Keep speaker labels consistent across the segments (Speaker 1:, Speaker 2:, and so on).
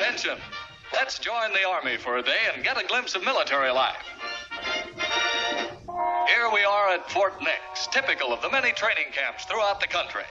Speaker 1: Attention! Let's join the Army for a day and get a glimpse of military life. Here we are at Fort Nix, typical of the many training camps throughout the country.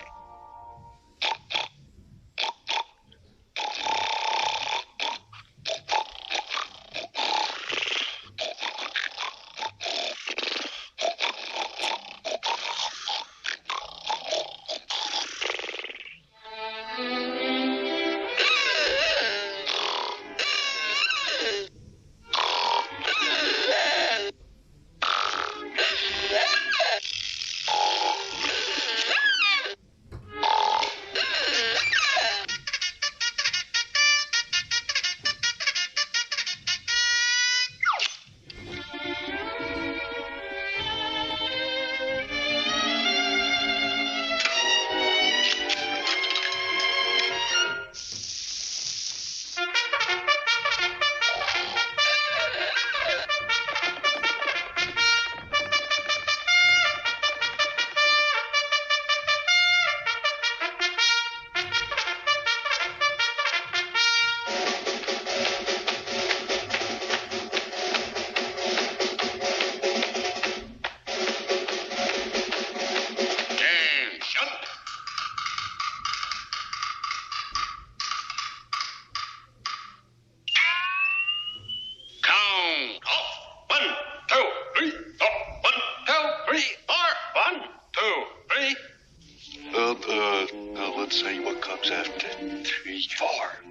Speaker 2: Let's see what comes after 3.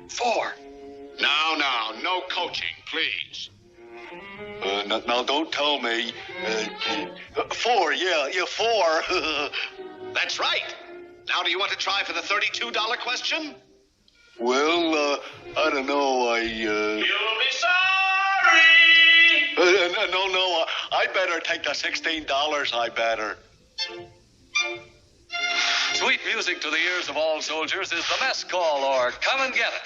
Speaker 1: 4.
Speaker 3: Now, no coaching, please.
Speaker 2: Now, don't tell me. 4, yeah, 4.
Speaker 3: That's right. Now, do you want to try for the $32 question?
Speaker 2: Well, I don't know,
Speaker 3: You'll be sorry!
Speaker 2: No, I better take the $16, I better.
Speaker 1: Sweet music to the ears of all soldiers is the mess call, or come and get it.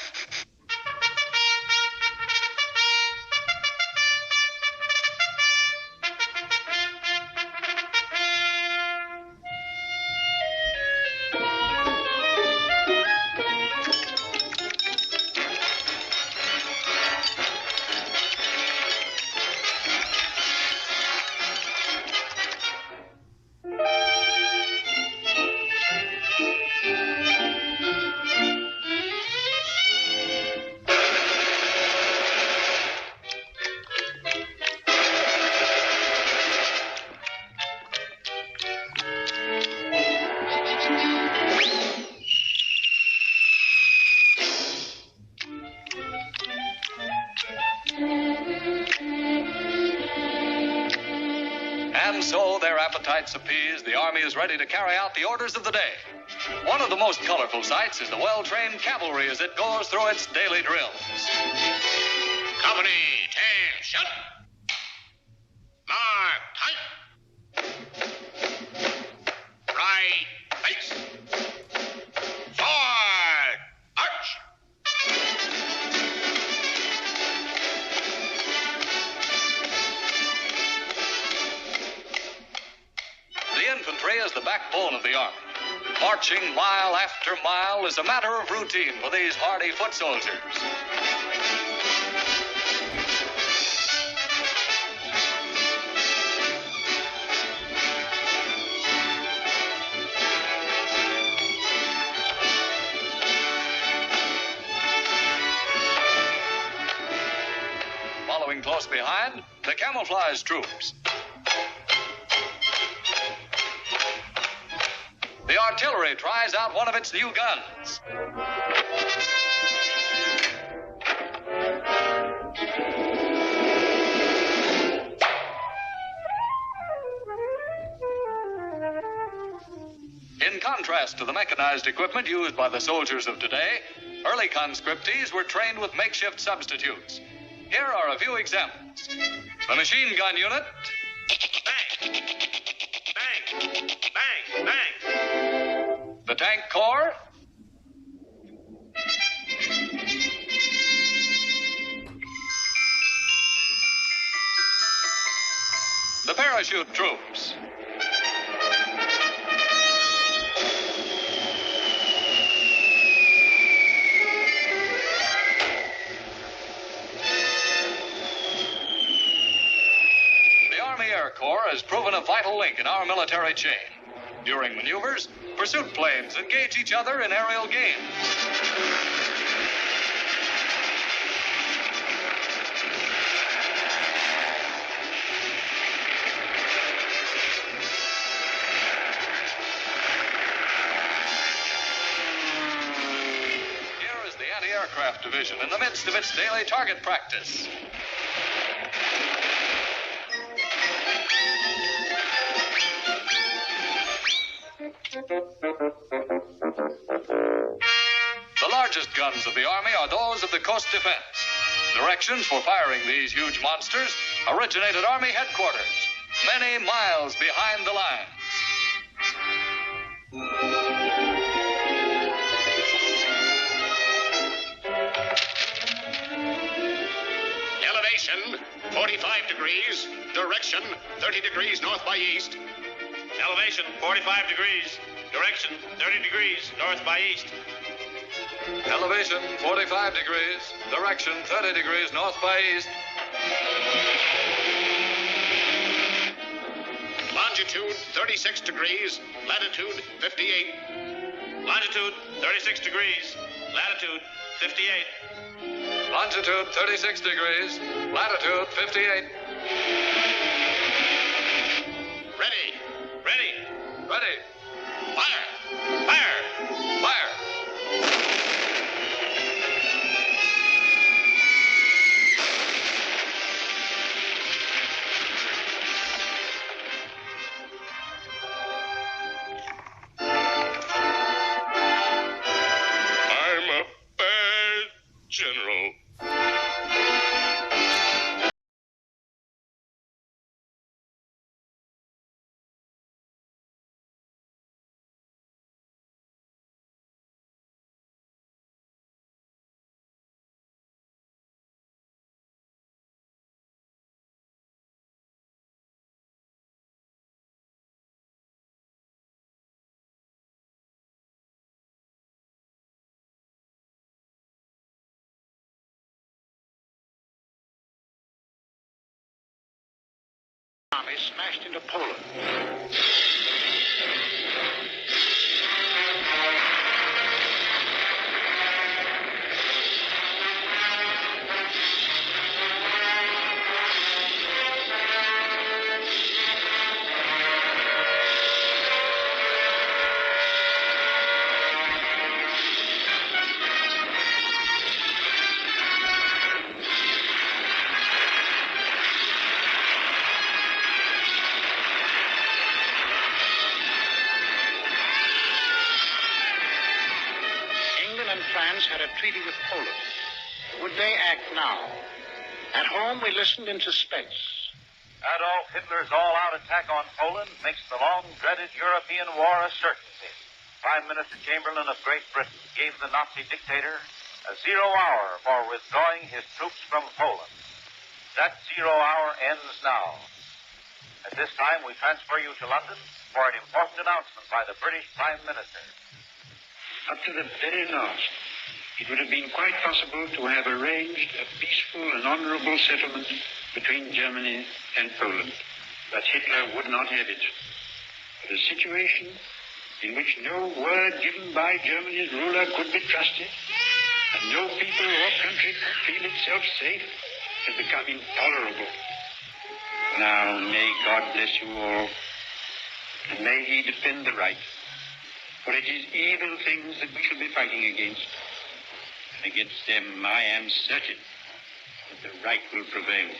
Speaker 1: And so, their appetites appeased, the Army is ready to carry out the orders of the day. One of the most colorful sights is the well-trained cavalry as it goes through its daily drills.
Speaker 3: Company, attention! Mark, tight! Right, face! Forward, march!
Speaker 1: The infantry is the backbone of the Army. Marching mile after mile is a matter of routine for these hardy foot soldiers. Following close behind, the camouflage troops. The artillery tries out one of its new guns. In contrast to the mechanized equipment used by the soldiers of today, early conscriptees were trained with makeshift substitutes. Here are a few examples. The machine gun unit.
Speaker 3: Bang! Bang! Bang! Bang!
Speaker 1: The tank corps. The parachute troops. vital link in our military chain. During maneuvers, pursuit planes engage each other in aerial games. Here is the anti-aircraft division in the midst of its daily target practice. The largest guns of the Army are those of the Coast Defense. Directions for firing these huge monsters originate at Army headquarters, many miles behind the lines.
Speaker 3: Elevation, 45 degrees. Direction, 30 degrees north by east.
Speaker 4: Elevation, 45 degrees. Direction, 30 degrees north by east.
Speaker 1: Elevation, 45 degrees. Direction, 30 degrees north by east.
Speaker 3: Longitude, 36 degrees. Latitude, 58.
Speaker 4: Longitude, 36 degrees. Latitude, 58.
Speaker 1: Longitude, 36 degrees. Latitude, 58.
Speaker 3: Ready.
Speaker 4: Ready.
Speaker 1: Ready.
Speaker 3: Fire.
Speaker 4: Fire.
Speaker 1: Fire.
Speaker 3: I'm a bad general.
Speaker 2: Army smashed into Poland. England and France had a treaty with Poland. Would they act now? At home, we listened in suspense.
Speaker 5: Adolf Hitler's all-out attack on Poland makes the long-dreaded European war a certainty. Prime Minister Chamberlain of Great Britain gave the Nazi dictator a 0 hour for withdrawing his troops from Poland. That 0 hour ends now. At this time, we transfer you to London for an important announcement by the British Prime Minister.
Speaker 6: Up to the very last, it would have been quite possible to have arranged a peaceful and honorable settlement between Germany and Poland. But Hitler would not have it. A situation in which no word given by Germany's ruler could be trusted, and no people or country could feel itself safe, has become intolerable. Now, may God bless you all, and may He defend the right. For it is evil things that we shall be fighting against. And against them I am certain that the right will prevail.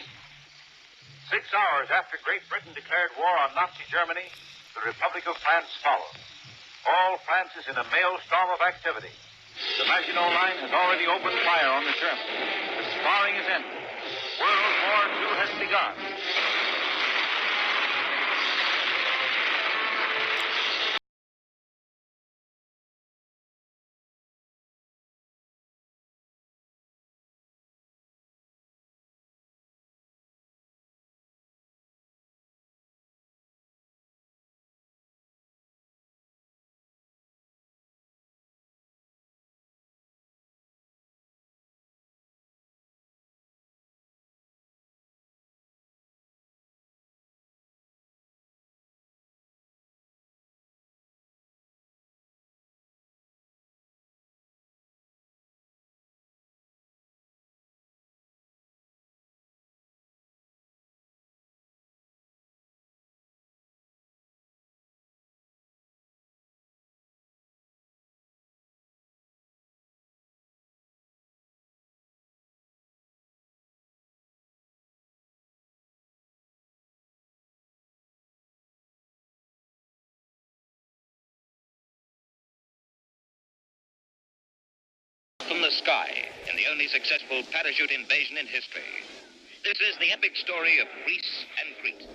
Speaker 5: 6 hours after Great Britain declared war on Nazi Germany, the Republic of France followed. All France is in a maelstrom of activity. The Maginot Line has already opened fire on the Germans. The sparring is ended. World War II has begun.
Speaker 7: from the sky in the only successful parachute invasion in history. This is the epic story of Greece and Crete.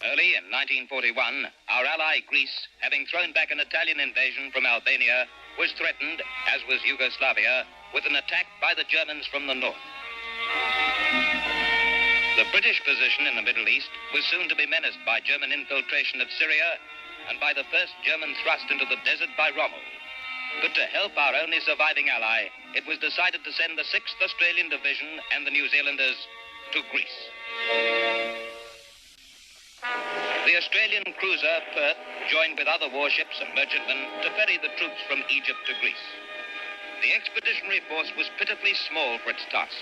Speaker 7: Early in 1941, our ally Greece, having thrown back an Italian invasion from Albania, was threatened, as was Yugoslavia, with an attack by the Germans from the north. The British position in the Middle East was soon to be menaced by German infiltration of Syria and by the first German thrust into the desert by Rommel. But to help our only surviving ally, it was decided to send the 6th Australian Division and the New Zealanders to Greece. The Australian cruiser Perth joined with other warships and merchantmen to ferry the troops from Egypt to Greece. The expeditionary force was pitifully small for its task.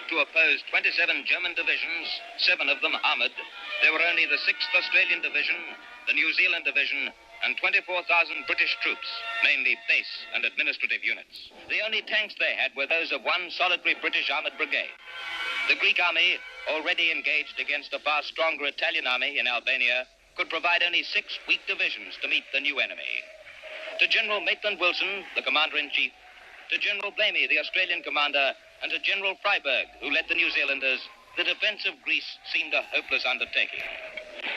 Speaker 7: To oppose 27 German divisions, 7 of them armored, there were only the 6th Australian Division, the New Zealand Division, and 24,000 British troops, mainly base and administrative units. The only tanks they had were those of one solitary British armored brigade. The Greek army, already engaged against a far stronger Italian army in Albania, could provide only 6 weak divisions to meet the new enemy. To General Maitland-Wilson, the commander-in-chief, to General Blamey, the Australian commander, and to General Freiberg, who led the New Zealanders, the defense of Greece seemed a hopeless undertaking.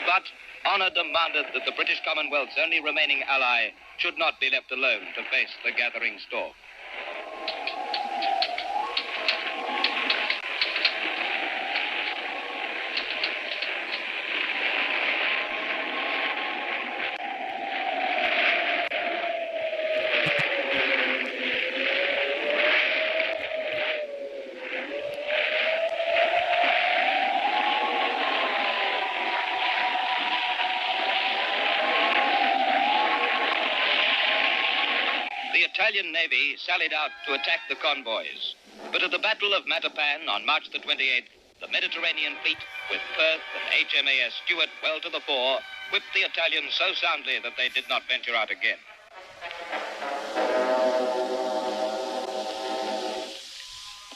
Speaker 7: But honor demanded that the British Commonwealth's only remaining ally should not be left alone to face the gathering storm. The Italian Navy sallied out to attack the convoys. But at the Battle of Matapan on March the 28th, the Mediterranean fleet, with Perth and HMAS Stuart well to the fore, whipped the Italians so soundly that they did not venture out again.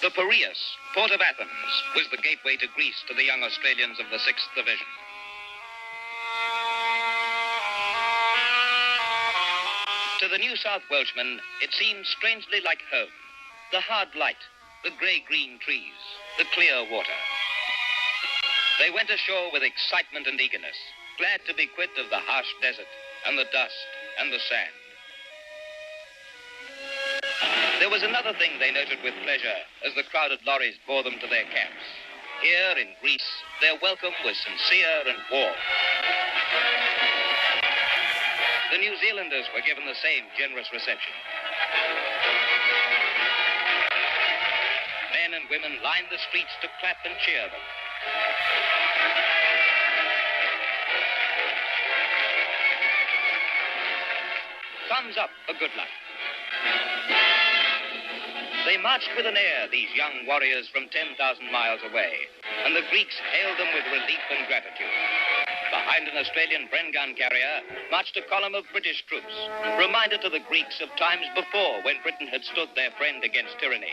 Speaker 7: The Piraeus, port of Athens, was the gateway to Greece to the young Australians of the 6th Division. To the New South Welshmen, it seemed strangely like home. The hard light, the grey-green trees, the clear water. They went ashore with excitement and eagerness, glad to be quit of the harsh desert and the dust and the sand. There was another thing they noted with pleasure as the crowded lorries bore them to their camps. Here in Greece, their welcome was sincere and warm. The New Zealanders were given the same generous reception. Men and women lined the streets to clap and cheer them. Thumbs up for good luck. They marched with an air, these young warriors from 10,000 miles away, and the Greeks hailed them with relief and gratitude. Behind an Australian Bren gun carrier marched a column of British troops, reminder to the Greeks of times before when Britain had stood their friend against tyranny.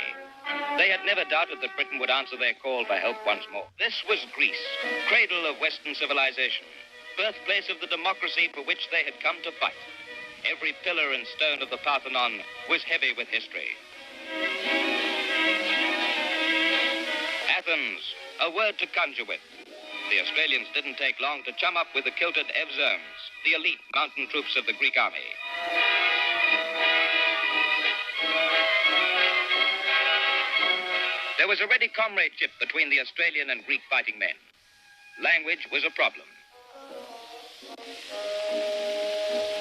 Speaker 7: They had never doubted that Britain would answer their call for help once more. This was Greece, cradle of Western civilization, birthplace of the democracy for which they had come to fight. Every pillar and stone of the Parthenon was heavy with history. Athens, a word to conjure with. The Australians didn't take long to chum up with the kilted Evzones, the elite mountain troops of the Greek army. There was a ready comradeship between the Australian and Greek fighting men. Language was a problem.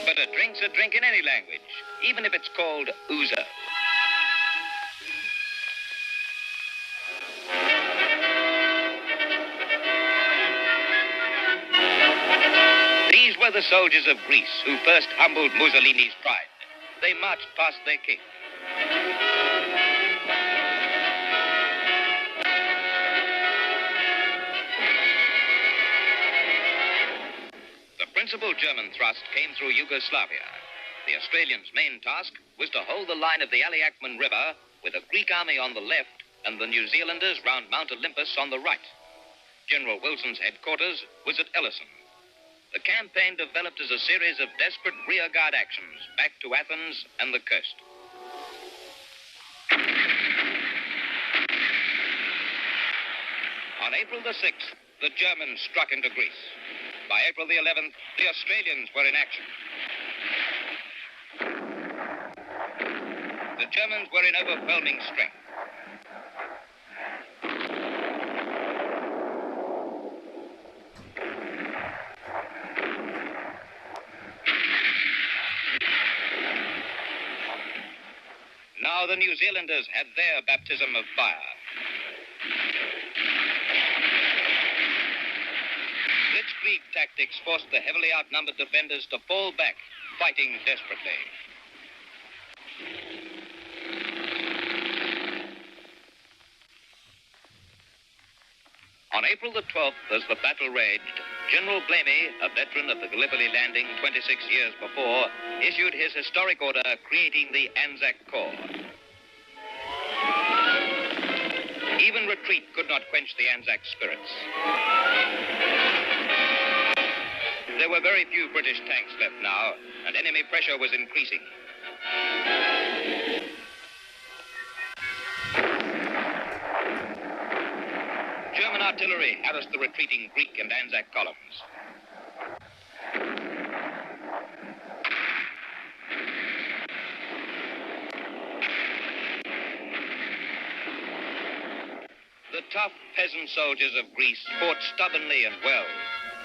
Speaker 7: But a drink's a drink in any language, even if it's called ouzo. These were the soldiers of Greece who first humbled Mussolini's pride. They marched past their king. The principal German thrust came through Yugoslavia. The Australians' main task was to hold the line of the Aliakman River with the Greek army on the left and the New Zealanders round Mount Olympus on the right. General Wilson's headquarters was at Ellison. The campaign developed as a series of desperate rearguard actions back to Athens and the coast. On April the 6th, the Germans struck into Greece. By April the 11th, the Australians were in action. The Germans were in overwhelming strength. Now the New Zealanders had their baptism of fire. Blitzkrieg tactics forced the heavily outnumbered defenders to fall back, fighting desperately. On April the 12th, as the battle raged, General Blamey, a veteran of the Gallipoli landing 26 years before, issued his historic order creating the Anzac Corps. Even retreat could not quench the Anzac spirits. There were very few British tanks left now, and enemy pressure was increasing. German artillery harassed the retreating Greek and Anzac columns. The tough peasant soldiers of Greece fought stubbornly and well,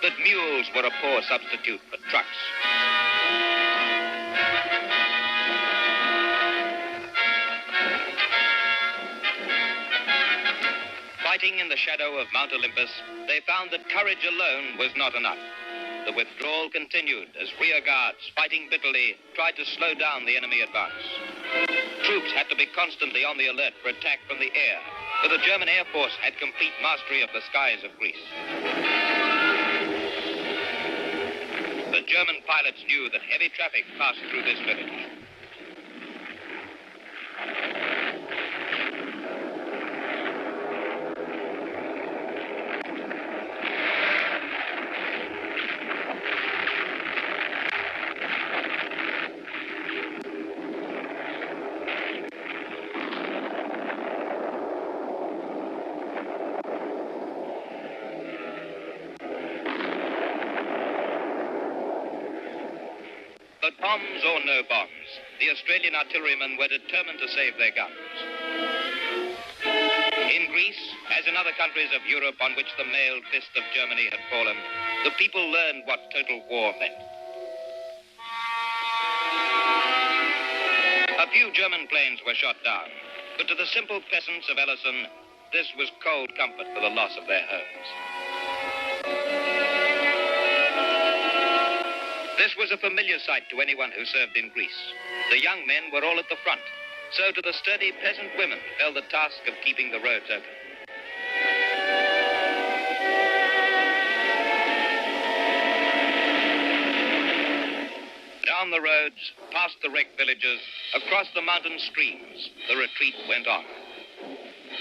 Speaker 7: but mules were a poor substitute for trucks. Fighting in the shadow of Mount Olympus, they found that courage alone was not enough. The withdrawal continued as rear guards, fighting bitterly, tried to slow down the enemy advance. Troops had to be constantly on the alert for attack from the air, for the German Air Force had complete mastery of the skies of Greece. The German pilots knew that heavy traffic passed through this village. But bombs or no bombs, the Australian artillerymen were determined to save their guns. In Greece, as in other countries of Europe on which the mailed fist of Germany had fallen, the people learned what total war meant. A few German planes were shot down, but to the simple peasants of Ellison, this was cold comfort for the loss of their homes. This was a familiar sight to anyone who served in Greece. The young men were all at the front, so to the sturdy peasant women fell the task of keeping the roads open. Down the roads, past the wrecked villages, across the mountain streams, the retreat went on.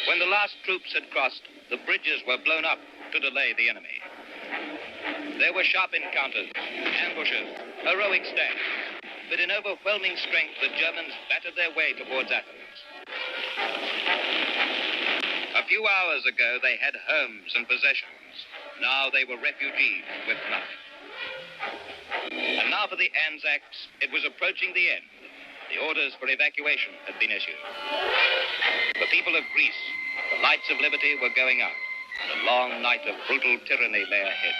Speaker 7: When the last troops had crossed, the bridges were blown up to delay the enemy. There were sharp encounters, ambushes, heroic stands, but in overwhelming strength, the Germans battered their way towards Athens. A few hours ago, they had homes and possessions. Now they were refugees with nothing. And now for the Anzacs, it was approaching the end. The orders for evacuation had been issued. The people of Greece, the lights of liberty were going out. The long night of brutal tyranny lay ahead.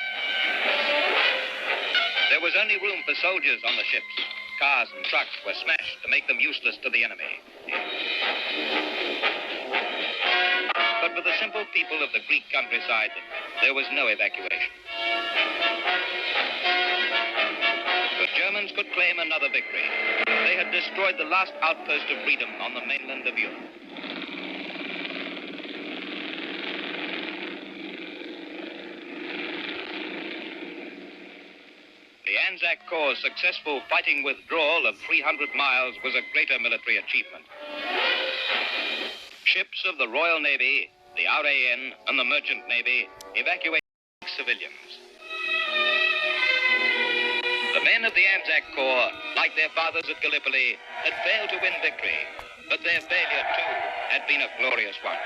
Speaker 7: There was only room for soldiers on the ships. Cars and trucks were smashed to make them useless to the enemy. But for the simple people of the Greek countryside, there was no evacuation. The Germans could claim another victory. They had destroyed the last outpost of freedom on the mainland of Europe. The Anzac Corps' successful fighting withdrawal of 300 miles was a greater military achievement. Ships of the Royal Navy, the RAN, and the Merchant Navy evacuated civilians. The men of the Anzac Corps, like their fathers at Gallipoli, had failed to win victory, but their failure, too, had been a glorious one.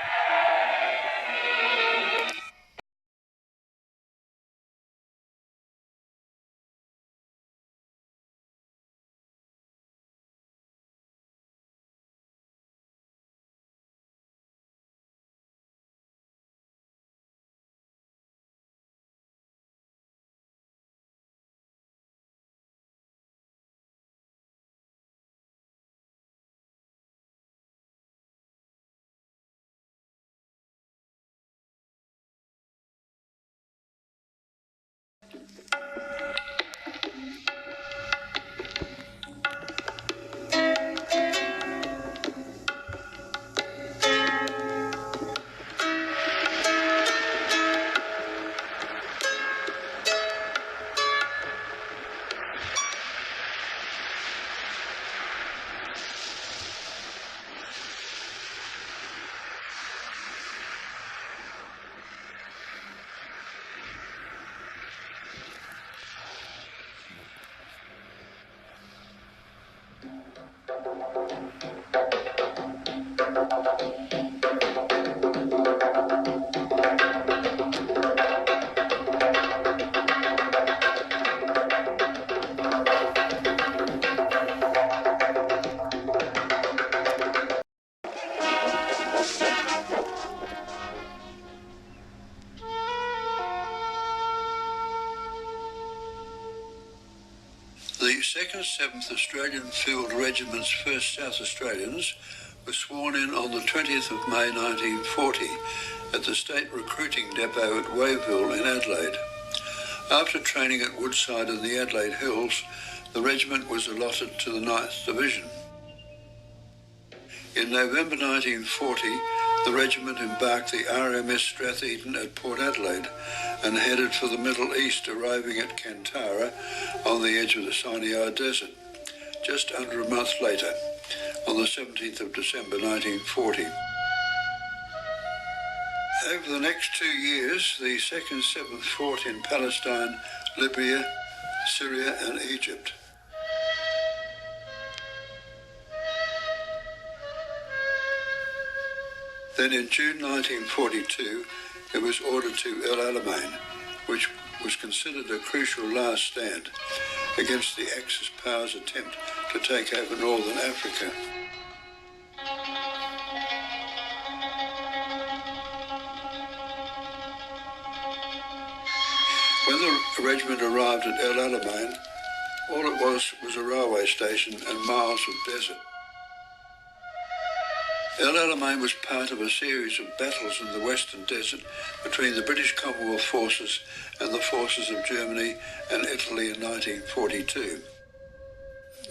Speaker 8: The 2nd 7th Australian Field Regiment's 1st South Australians were sworn in on the 20th of May 1940 at the State Recruiting Depot at Wavell in Adelaide. After training at Woodside in the Adelaide Hills, the regiment was allotted to the 9th Division. In November 1940, the regiment embarked the RMS Stratheden at Port Adelaide and headed for the Middle East, arriving at Kantara on the edge of the Sinai Desert, just under a month later, on the 17th of December 1940. Over the next 2 years, the 2nd 7th fought in Palestine, Libya, Syria and Egypt. Then in June 1942, it was ordered to El Alamein, which was considered a crucial last stand against the Axis powers' attempt to take over northern Africa. When the regiment arrived at El Alamein, all it was a railway station and miles of desert. El Alamein was part of a series of battles in the Western Desert between the British Commonwealth forces and the forces of Germany and Italy in 1942.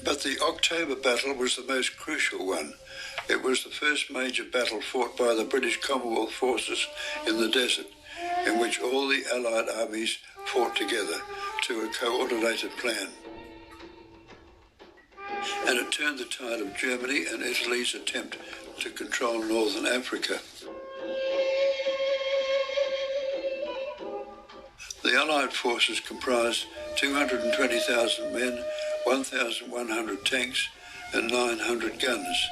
Speaker 8: But the October battle was the most crucial one. It was the first major battle fought by the British Commonwealth forces in the desert, in which all the Allied armies fought together to a coordinated plan. And it turned the tide of Germany and Italy's attempt to control northern Africa. The Allied forces comprised 220,000 men, 1,100 tanks and 900 guns.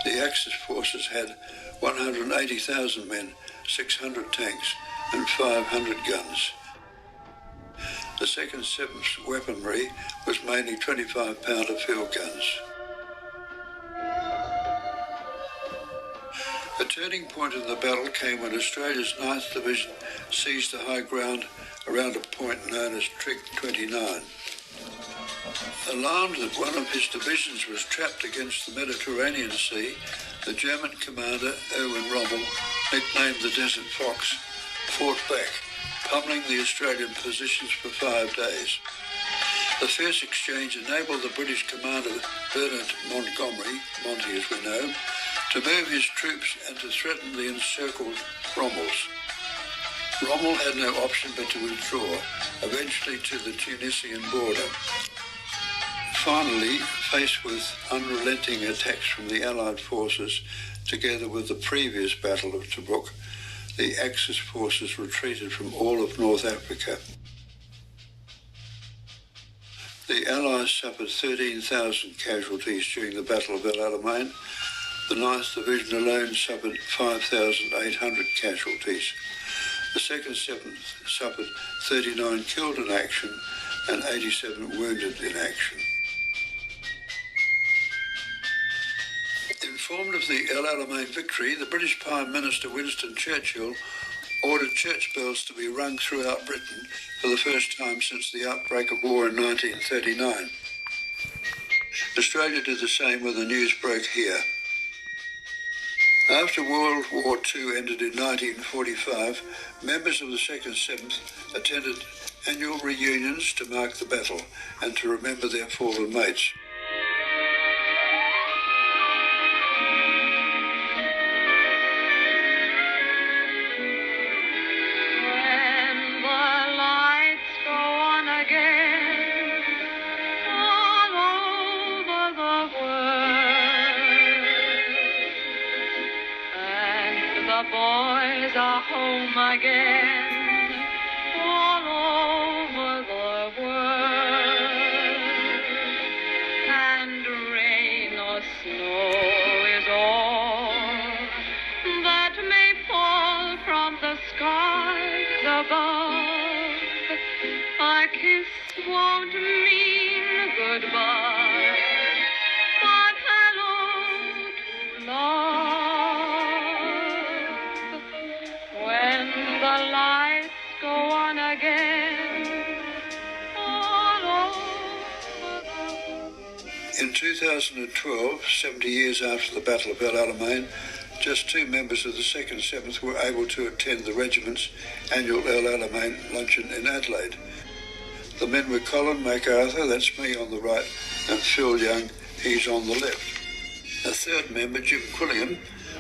Speaker 8: The Axis forces had 180,000 men, 600 tanks and 500 guns. The 2nd 7th weaponry was mainly 25-pounder field guns. A turning point in the battle came when Australia's 9th Division seized the high ground around a point known as Trig 29. Alarmed that one of his divisions was trapped against the Mediterranean Sea, the German commander, Erwin Rommel, nicknamed the Desert Fox, fought back, pummeling the Australian positions for 5 days. The fierce exchange enabled the British commander, Bernard Montgomery, Monty as we know, to move his troops and to threaten the encircled Rommels. Rommel had no option but to withdraw, eventually to the Tunisian border. Finally, faced with unrelenting attacks from the Allied forces, together with the previous Battle of Tobruk, the Axis forces retreated from all of North Africa. The Allies suffered 13,000 casualties during the Battle of El Alamein. The 9th Division alone suffered 5,800 casualties. The 2nd 7th suffered 39 killed in action and 87 wounded in action. Informed of the El Alamein victory, the British Prime Minister Winston Churchill ordered church bells to be rung throughout Britain for the first time since the outbreak of war in 1939. Australia did the same when the news broke here. After World War II ended in 1945, members of the 2nd 7th attended annual reunions to mark the battle and to remember their fallen mates.
Speaker 9: Boys are home again, all over the world, and rain or snow is all that may fall from the skies above. A kiss won't mean goodbye, but hello to love. When the lights go on again, all over the world.
Speaker 8: In 2012, 70 years after the Battle of El Alamein, just 2 members of the 2nd 7th were able to attend the regiment's annual El Alamein luncheon in Adelaide. The men were Colin MacArthur, that's me on the right, and Phil Young, he's on the left. A 3rd member, Jim Quilliam,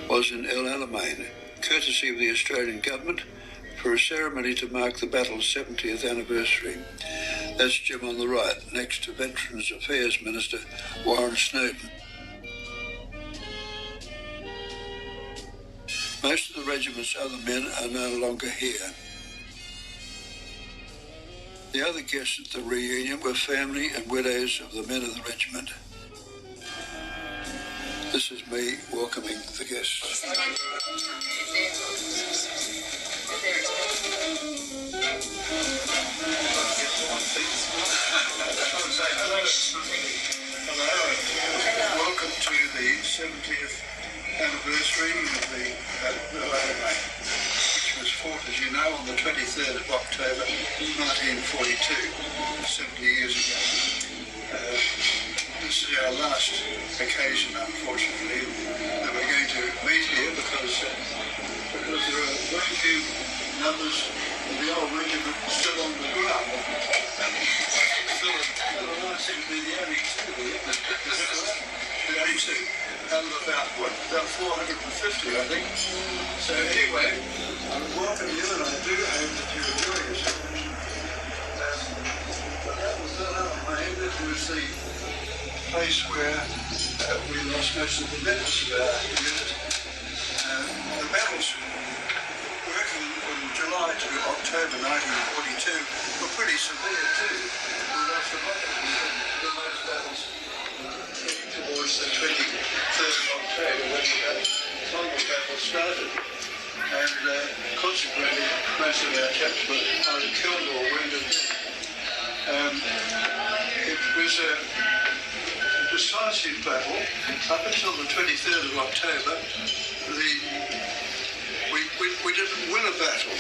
Speaker 8: was in El Alamein, courtesy of the Australian Government, for a ceremony to mark the battle's 70th anniversary. That's Jim on the right, next to Veterans Affairs Minister Warren Snowden. Most of the regiment's other men are no longer here. The other guests at the reunion were family and widows of the men of the regiment. This is me welcoming the guests. Welcome to the 70th anniversary of the El Alamein, which was fought, as you know, on the 23rd of October 1942, 70 years ago. This is our last occasion, unfortunately, that we're going to meet here because there are very few numbers of the old regiment still on the ground. Phil and I seem to be the only two here. The only two out of about 450, I think. So anyway, I welcome you, and I do hope that you enjoy yourself. But that was El Alamein. That was the place where we lost most of the members of our unit. The battles working from July to October 1942 were pretty severe too. We lost a lot of those battles towards the 23rd of October when the final battle started. And consequently, most of our chaps were either killed or wounded. It was a decisive battle. Up until the 23rd of October, we didn't win a battle.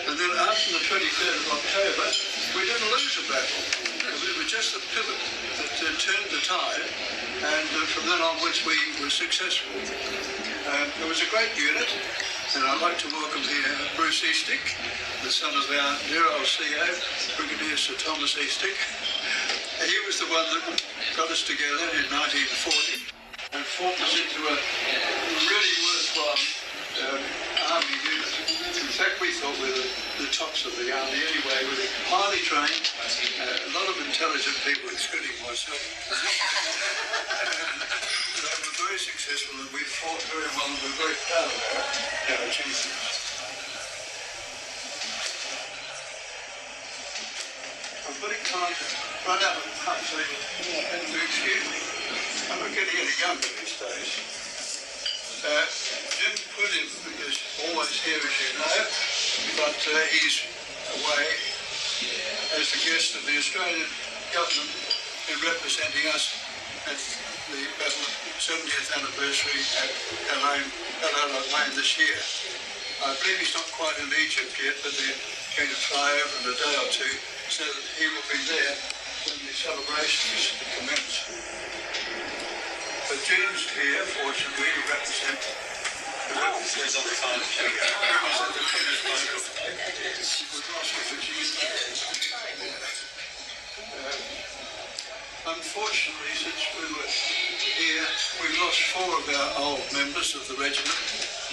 Speaker 8: And then after the 23rd of October, we didn't lose a battle. It was just the pivot that turned the tide, and from then onwards we were successful. It was a great unit, and I'd like to welcome here Bruce Eastick, the son of our dear old CEO, Brigadier Sir Thomas Eastick. He was the one that got us together in 1940 and formed us into a really worthwhile army unit. In fact, we thought we were the tops of the army anyway. We were highly trained, a lot of intelligent people, including myself. They were very successful, and we fought very well, and we're very proud of our achievements. But it can't run out of the pub, so and to excuse me. I'm getting any younger these days. Jim Puddin is always here, as you know, but he's away as the guest of the Australian government in representing us at the 70th anniversary at El Alamein this year. I believe he's not quite in Egypt yet, but they're going to fly over in a day or two so that he will be there when the celebrations commence. But Jim's here, fortunately, to represent the witnesses on the phone. Unfortunately, since we were here, we've lost 4 of our old members of the regiment,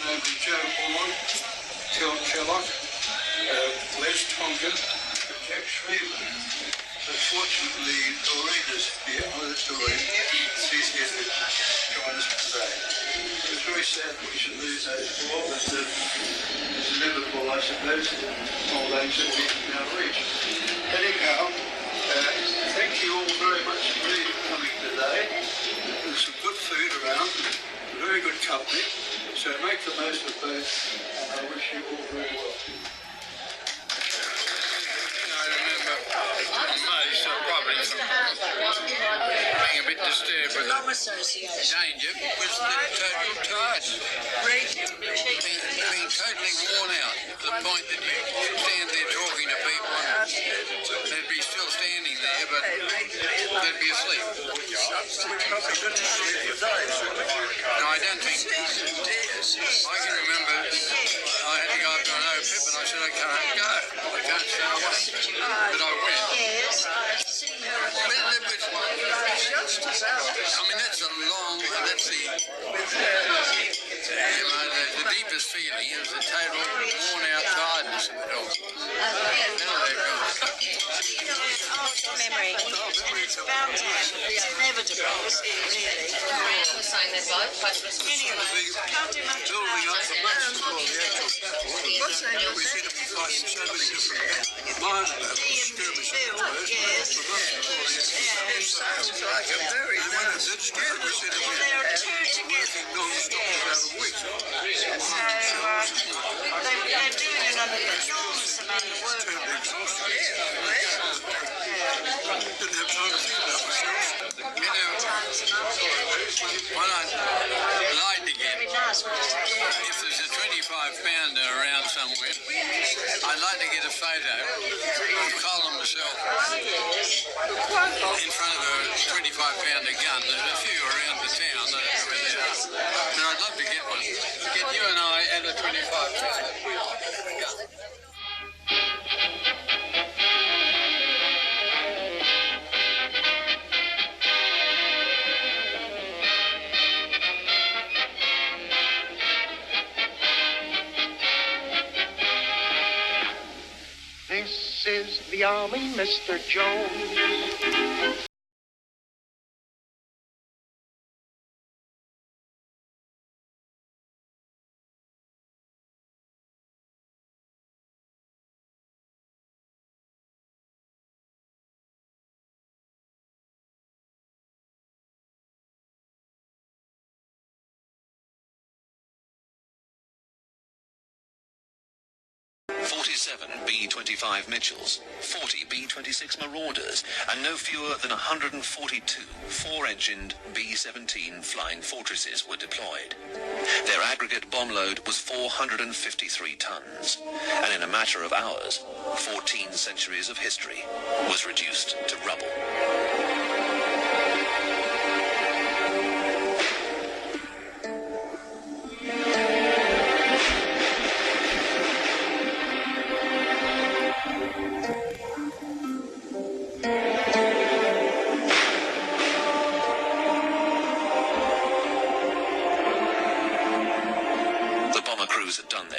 Speaker 8: namely Joe Bourne, Phil Kellogg, Les Tonkin, and Jack Shreever. Unfortunately, Doreen is here. Oh, that's Doreen. She's here to join us today. It's very sad we should lose those 4, but it's inevitable, I suppose, in old age that we now reach. Anyhow, thank you all very much indeed for coming today. There's some good food around, very good company, so make the most of both, and I wish you all very well.
Speaker 10: Being a bit disturbed with the danger was the total tiredness. Being totally worn out to the point that you stand there talking to people and they'd be still standing there, but they'd be asleep. No, I don't think. I can remember I had to go up to an OPIP and I said I can't go. I can't stay away. But I went. I mean, that's a long, that's the deepest feeling is the total worn out tiredness of it all.
Speaker 11: Memory, and it's bound to happen. It's inevitable, really. Anyway, can't do much about it.
Speaker 8: What's that? We seem to be fighting so many different mind levels, skirmishes. Sounds like a very nice skirmish.
Speaker 11: There are 2 together.
Speaker 8: Non-stop for about a week.
Speaker 11: So they're doing an enormous amount of work.
Speaker 8: Didn't have time to think about myself.
Speaker 10: You know, what I'd like to get, if there's a 25-pounder around somewhere, I'd like to get a photo of Colin myself in front of a 25-pounder gun. There's a few around the town, I don't know where they are. But I'd love to get one. Get you and I at a 25-pounder gun.
Speaker 2: This is the Army, Mr. Jones.
Speaker 1: B-25 Mitchells, 40 B-26 Marauders, and no fewer than 142 4-engined B-17 Flying Fortresses were deployed. Their aggregate bomb load was 453 tons, and in a matter of hours, 14 centuries of history was reduced to rubble.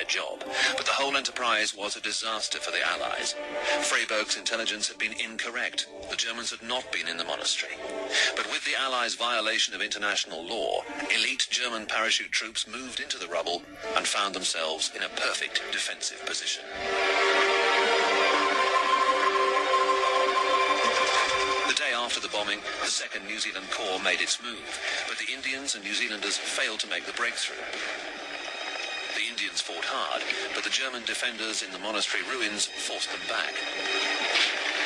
Speaker 1: Job, but the whole enterprise was a disaster for the Allies. Freyberg's intelligence had been incorrect. The Germans had not been in the monastery. But with the Allies' violation of international law, elite German parachute troops moved into the rubble and found themselves in a perfect defensive position. The 2nd New Zealand Corps made its move, but the Indians and New Zealanders failed to make the breakthrough. The Indians fought hard, but the German defenders in the monastery ruins forced them back.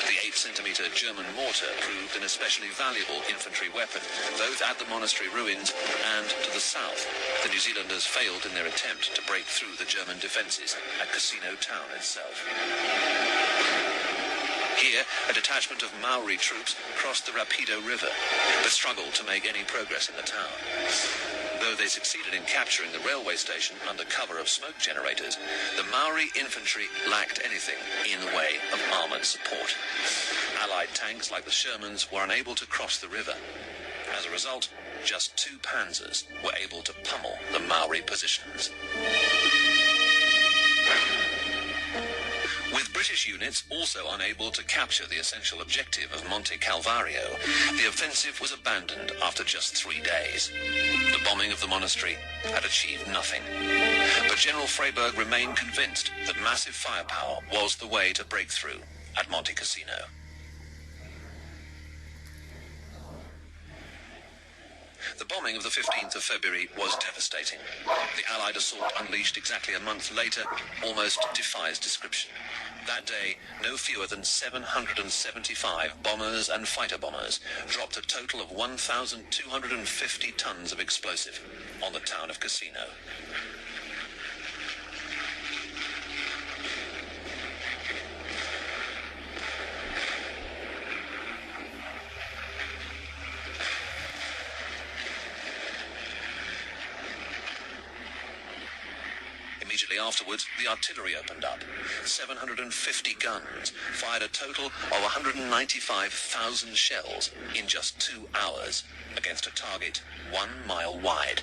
Speaker 1: The 8-centimetre German mortar proved an especially valuable infantry weapon, both at the monastery ruins and to the south. The New Zealanders failed in their attempt to break through the German defences at Casino Town itself. Here, a detachment of Maori troops crossed the Rapido River, but struggled to make any progress in the town. Though they succeeded in capturing the railway station under cover of smoke generators, the Maori infantry lacked anything in the way of armoured support. Allied tanks like the Shermans were unable to cross the river. As a result, just 2 panzers were able to pummel the Maori positions. With British units also unable to capture the essential objective of Monte Calvario, the offensive was abandoned after just 3 days. The bombing of the monastery had achieved nothing. But General Freyberg remained convinced that massive firepower was the way to break through at Monte Cassino. The bombing of the 15th of February was devastating. The Allied assault, unleashed exactly a month later, almost defies description. That day, no fewer than 775 bombers and fighter bombers dropped a total of 1,250 tons of explosive on the town of Cassino. Immediately afterwards, the artillery opened up. 750 guns fired a total of 195,000 shells in just 2 hours against a target 1 mile wide.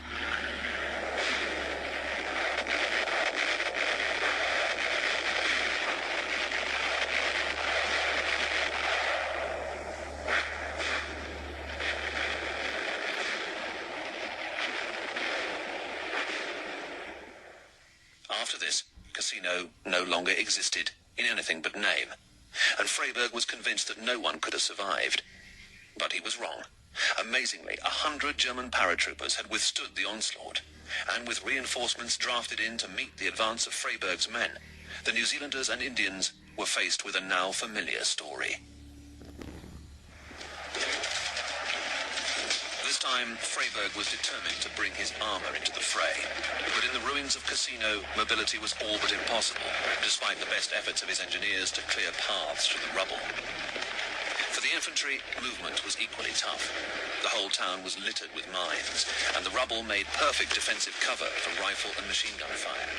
Speaker 1: After this, Cassino no longer existed in anything but name, and Freyberg was convinced that no one could have survived. But he was wrong. Amazingly, 100 German paratroopers had withstood the onslaught, and with reinforcements drafted in to meet the advance of Freyberg's men, the New Zealanders and Indians were faced with a now familiar story. This time, Freyberg was determined to bring his armour into the fray. But in the ruins of Cassino, mobility was all but impossible, despite the best efforts of his engineers to clear paths through the rubble. For the infantry, movement was equally tough. The whole town was littered with mines, and the rubble made perfect defensive cover for rifle and machine gun fire.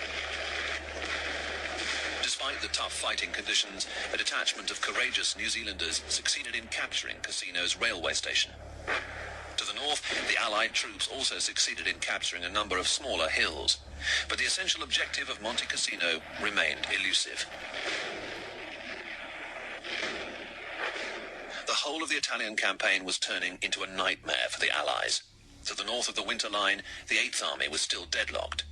Speaker 1: Despite the tough fighting conditions, a detachment of courageous New Zealanders succeeded in capturing Cassino's railway station. To the north, the Allied troops also succeeded in capturing a number of smaller hills, but the essential objective of Monte Cassino remained elusive. The whole of the Italian campaign was turning into a nightmare for the Allies. To the north of the Winter Line, the 8th Army was still deadlocked.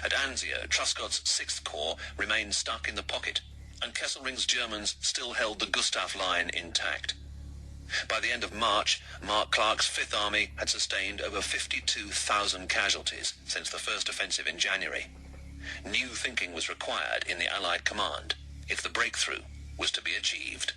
Speaker 1: At Anzio, Truscott's 6th Corps remained stuck in the pocket, and Kesselring's Germans still held the Gustav Line intact. By the end of March, Mark Clark's 5th Army had sustained over 52,000 casualties since the first offensive in January. New thinking was required in the Allied command if the breakthrough was to be achieved.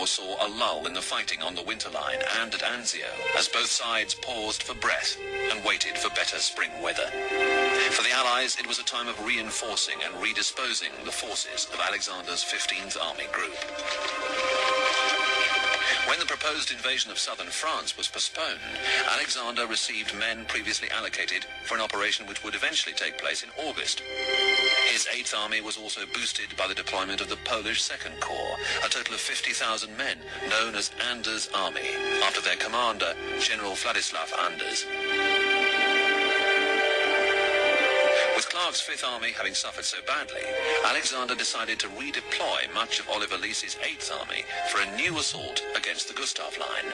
Speaker 1: Saw a lull in the fighting on the Winter Line and at Anzio, as both sides paused for breath and waited for better spring weather. For the Allies, it was a time of reinforcing and redisposing the forces of Alexander's 15th Army Group. When the proposed invasion of southern France was postponed, Alexander received men previously allocated for an operation which would eventually take place in August. His 8th Army was also boosted by the deployment of the Polish 2nd Corps, a total of 50,000 men, known as Anders' Army, after their commander, General Władysław Anders. With Clark's Fifth Army having suffered so badly, Alexander decided to redeploy much of Oliver Lee's Eighth Army for a new assault against the Gustav Line.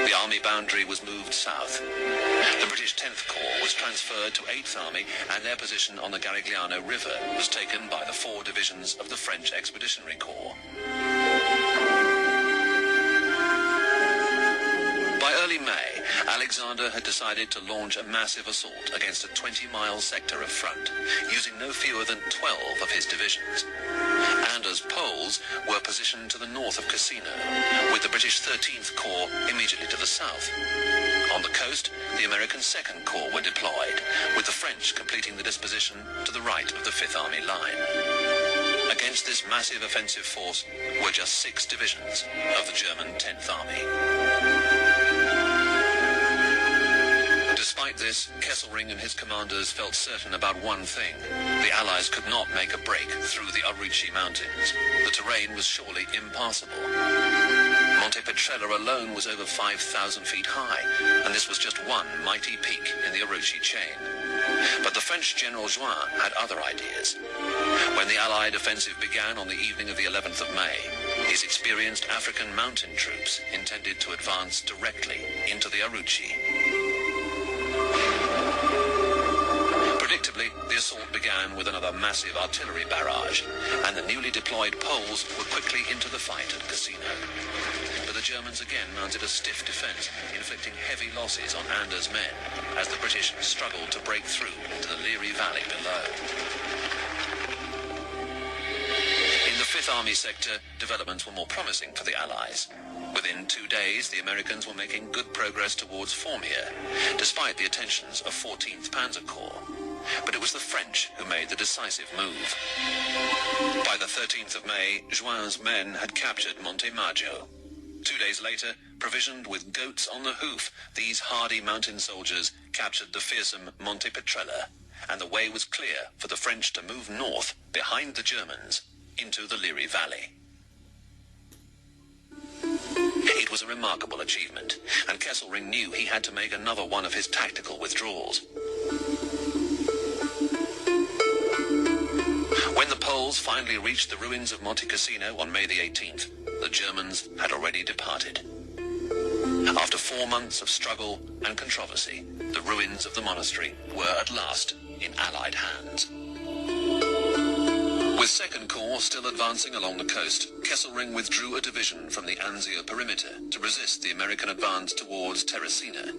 Speaker 1: The army boundary was moved south. The British 10th Corps was transferred to 8th Army, and their position on the Garigliano River was taken by the 4 divisions of the French Expeditionary Corps. By early May, Alexander had decided to launch a massive assault against a 20-mile sector of front, using no fewer than 12 of his divisions. Anders' Poles were positioned to the north of Cassino, with the British 13th Corps immediately to the south. On the coast, the American 2nd Corps were deployed, with the French completing the disposition to the right of the Fifth Army line. Against this massive offensive force were just 6 divisions of the German 10th Army. Despite this, Kesselring and his commanders felt certain about one thing. The Allies could not make a break through the Arucci Mountains. The terrain was surely impassable. Monte Petrella alone was over 5,000 feet high, and this was just one mighty peak in the Arucci chain. But the French General Juin had other ideas. When the Allied offensive began on the evening of the 11th of May, his experienced African mountain troops intended to advance directly into the Arucci. Predictably, the assault began with another massive artillery barrage, and the newly deployed Poles were quickly into the fight at Cassino. But the Germans again mounted a stiff defense, inflicting heavy losses on Anders' men, as the British struggled to break through into the Liri Valley below. In the Fifth Army sector, developments were more promising for the Allies. Within 2 days, the Americans were making good progress towards Formia, despite the attentions of 14th Panzer Corps. But it was the French who made the decisive move. By the 13th of May, Juin's men had captured Monte Maggio. 2 days later, provisioned with goats on the hoof, these hardy mountain soldiers captured the fearsome Monte Petrella, and the way was clear for the French to move north behind the Germans into the Liri Valley. It was a remarkable achievement, and Kesselring knew he had to make another one of his tactical withdrawals. When the Poles finally reached the ruins of Monte Cassino on May the 18th, the Germans had already departed. After 4 months of struggle and controversy, the ruins of the monastery were at last in Allied hands. With 2nd Corps still advancing along the coast, Kesselring withdrew a division from the Anzio perimeter to resist the American advance towards Terracina.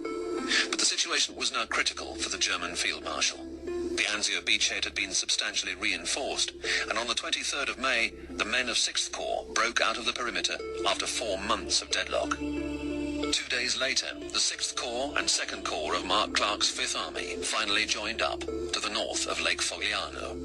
Speaker 1: But the situation was now critical for the German Field Marshal. The Anzio beachhead had been substantially reinforced, and on the 23rd of May, the men of 6th Corps broke out of the perimeter after 4 months of deadlock. 2 days later, the 6th Corps and 2nd Corps of Mark Clark's Fifth Army finally joined up to the north of Lake Fogliano.